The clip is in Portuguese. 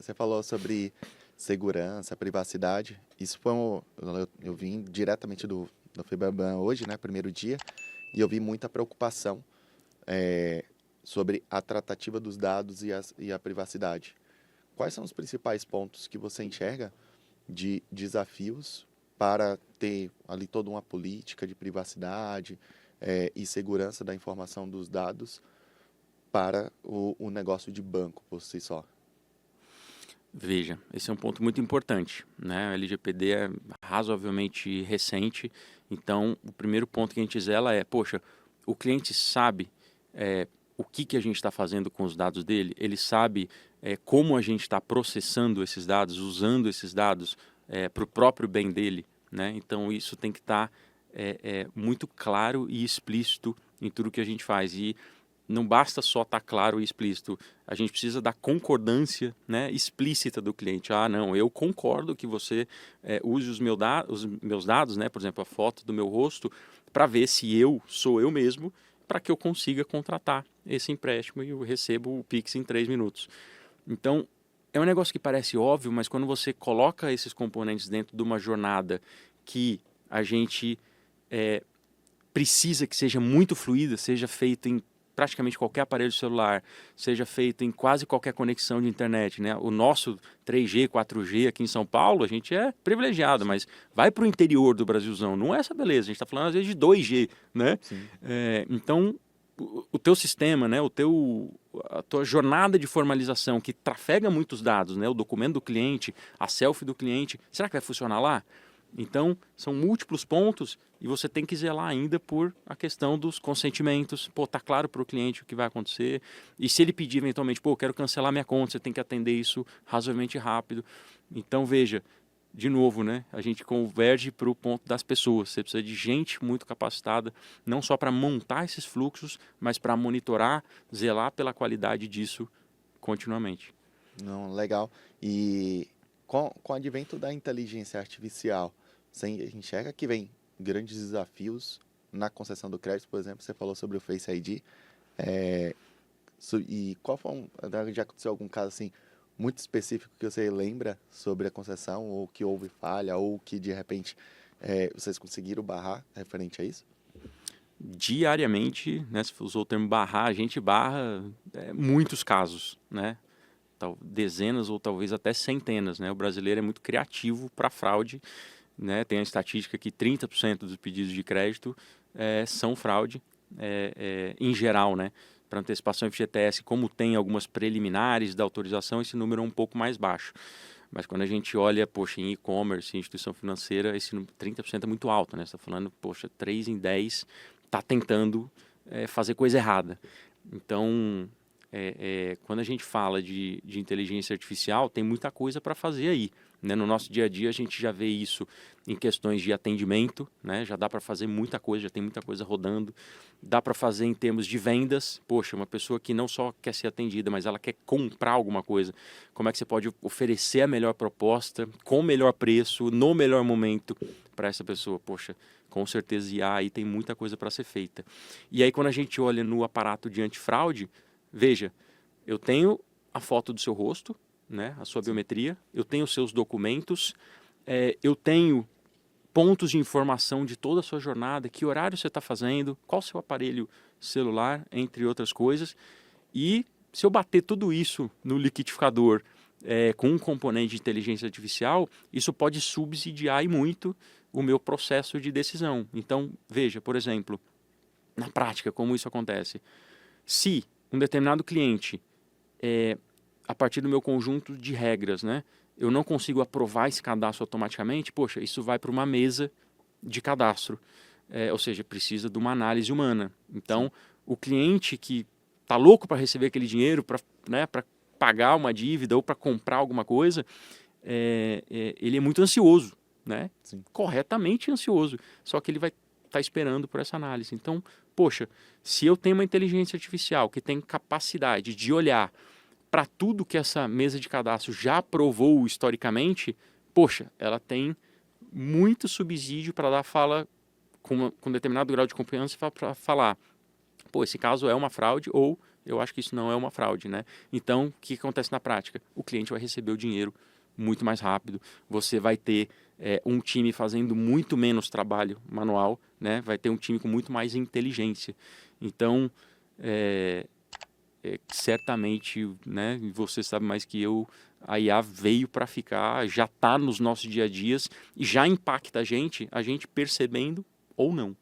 você falou sobre segurança, privacidade. Isso foi eu vim diretamente do Febraban hoje, né, primeiro dia, e eu vi muita preocupação eh, sobre a tratativa dos dados e a privacidade. Quais são os principais pontos que você enxerga de desafios para ter ali toda uma política de privacidade e segurança da informação dos dados para o negócio de banco por si só? Veja, esse é um ponto muito importante, né? A LGPD é razoavelmente recente, então o primeiro ponto que a gente zela é, poxa, o cliente sabe o que a gente está fazendo com os dados dele, ele sabe como a gente está processando esses dados, usando esses dados para o próprio bem dele, né? Então isso tem que estar muito claro e explícito em tudo que a gente faz. E não basta só estar claro e explícito, a gente precisa da concordância, né, explícita do cliente. Ah, não, eu concordo que você use os meus dados, né, por exemplo, a foto do meu rosto, para ver se eu sou eu mesmo, para que eu consiga contratar esse empréstimo e eu recebo o Pix em 3 minutos. Então, é um negócio que parece óbvio, mas quando você coloca esses componentes dentro de uma jornada que a gente precisa que seja muito fluida, seja feito em praticamente qualquer aparelho celular, seja feito em quase qualquer conexão de internet, né? O nosso 3G, 4G aqui em São Paulo, a gente é privilegiado, mas vai para o interior do Brasilzão, não é essa beleza, a gente está falando às vezes de 2G, né? Sim. Então, o teu sistema, né? A tua jornada de formalização que trafega muitos dados, né? O documento do cliente, a selfie do cliente, será que vai funcionar lá? Então, são múltiplos pontos e você tem que zelar ainda por a questão dos consentimentos. Pô, tá claro para o cliente o que vai acontecer. E se ele pedir eventualmente, pô, eu quero cancelar minha conta, você tem que atender isso razoavelmente rápido. Então, veja, de novo, né? A gente converge para o ponto das pessoas. Você precisa de gente muito capacitada, não só para montar esses fluxos, mas para monitorar, zelar pela qualidade disso continuamente. Não, legal. E com o advento da inteligência artificial, você enxerga que vem grandes desafios na concessão do crédito, por exemplo, você falou sobre o Face ID. E qual foi já aconteceu algum caso assim muito específico que você lembra sobre a concessão, ou que houve falha, ou que de repente vocês conseguiram barrar referente a isso? Diariamente, né, se usou o termo barrar, a gente barra muitos casos, né? Dezenas ou talvez até centenas, né? O brasileiro é muito criativo para fraude, né? Tem a estatística que 30% dos pedidos de crédito são fraude, em geral, né? Para antecipação FGTS, como tem algumas preliminares da autorização, esse número é um pouco mais baixo. Mas quando a gente olha, poxa, em e-commerce, em instituição financeira, esse 30% é muito alto, né? Você está falando, poxa, 3 em 10 está tentando fazer coisa errada. Então, quando a gente fala de inteligência artificial, tem muita coisa para fazer aí, né? No nosso dia a dia, a gente já vê isso em questões de atendimento, né? Já dá para fazer muita coisa, já tem muita coisa rodando. Dá para fazer em termos de vendas. Poxa, uma pessoa que não só quer ser atendida, mas ela quer comprar alguma coisa. Como é que você pode oferecer a melhor proposta, com o melhor preço, no melhor momento para essa pessoa? Poxa, com certeza IA aí tem muita coisa para ser feita. E aí quando a gente olha no aparato de antifraude, veja, eu tenho a foto do seu rosto, né, a sua biometria, eu tenho os seus documentos, eu tenho pontos de informação de toda a sua jornada, que horário você está fazendo, qual o seu aparelho celular, entre outras coisas. E se eu bater tudo isso no liquidificador com um componente de inteligência artificial, isso pode subsidiar e muito o meu processo de decisão. Então, veja, por exemplo, na prática, como isso acontece. Se um determinado cliente, a partir do meu conjunto de regras, né, eu não consigo aprovar esse cadastro automaticamente, poxa, isso vai para uma mesa de cadastro. Ou seja, precisa de uma análise humana. Sim. Então, o cliente que está louco para receber aquele dinheiro, para pagar uma dívida ou para comprar alguma coisa, ele é muito ansioso, né? Sim. Corretamente ansioso. Só que ele vai estar esperando por essa análise. Então, poxa, se eu tenho uma inteligência artificial que tem capacidade de olhar para tudo que essa mesa de cadastro já aprovou historicamente, poxa, ela tem muito subsídio para dar fala com determinado grau de confiança para falar, pô, esse caso é uma fraude ou eu acho que isso não é uma fraude, né? Então, o que acontece na prática? O cliente vai receber o dinheiro muito mais rápido, você vai ter um time fazendo muito menos trabalho manual, né? Vai ter um time com muito mais inteligência. Então, certamente, né, você sabe mais que eu, a IA veio para ficar, já está nos nossos dia a dias e já impacta a gente percebendo ou não.